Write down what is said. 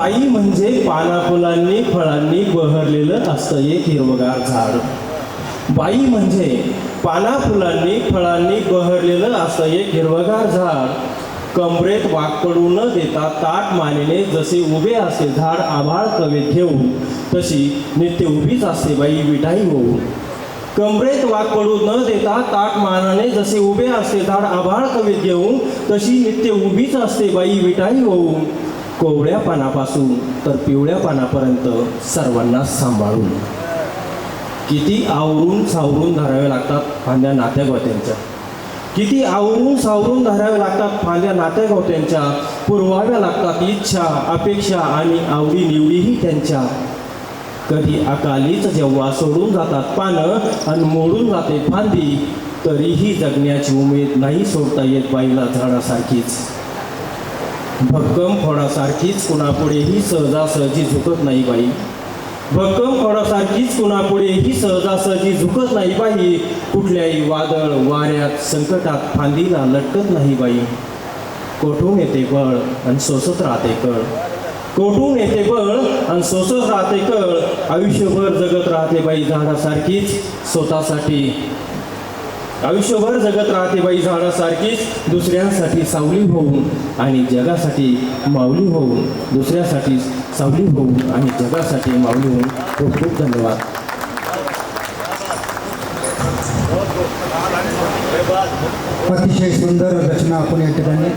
बाई म्हणजे पानाफुलांनी फळांनी बहरलेलं असतं एक हिरवगार झाड. बाई म्हणजे पानाफुलांनी फळांनी बहरलेलं असतं एक हिरवगार झाड. कमरेत वाकपडू न देता ताट मानेने जसे उभे असते झाड आभाळ कवेत घेऊन, तशी नित्य उभीच असते बाई विटाई होऊन. कमरेत वाकपडू न देता ताट मानाने जसे उभे असते झाड आभाळ कवेत घेऊन, तशी नित्य उभीच असते बाई विटाई होऊन. कोवळ्या पानापासून तर पिवळ्या पानापर्यंत सर्वांना सांभाळून. किती आवरून सावरून धराव्या लागतात फांद्या नात्यागोत्यांच्या. किती आवरून सावरून धराव्या लागतात फांद्या नात्यागोत्यांच्या. पुरवाव्या लागतात इच्छा अपेक्षा आणि आवडी निवडीही त्यांच्या. कधी अकालीच जेव्हा सोडून जातात पानं आणि मोडून जाते फांदी, तरीही जगण्याची उमेद नाही सोडता येत बाईला झाडासारखीच. भक्कम फळासारखीच कुणापुढेही सहजासहजी झुकत नाही बाई. भक्कम फळासारखीच कुणापुढेही सहजासहजी झुकत नाही बाई. कुठल्याही वादळ वाऱ्यात संकटात फांदीला लटकत नाही बाई. कोठून येते बळ आणि सोसत राहते कळ. कोठून येते बळ आणि सोसत राहते कळ. आयुष्यभर जगत राहते बाई झाडासारखीच स्वतःसाठी. आयुष्यभर जगत राहते बाई झाडासारखीच दुसऱ्यांसाठी सावली होऊन आणि जगासाठी माऊली होऊन. दुसऱ्यासाठी सावली होऊन आणि जगासाठी माऊली होऊन. खूप खूप धन्यवाद. अतिशय सुंदर रचना आपण या ठिकाणी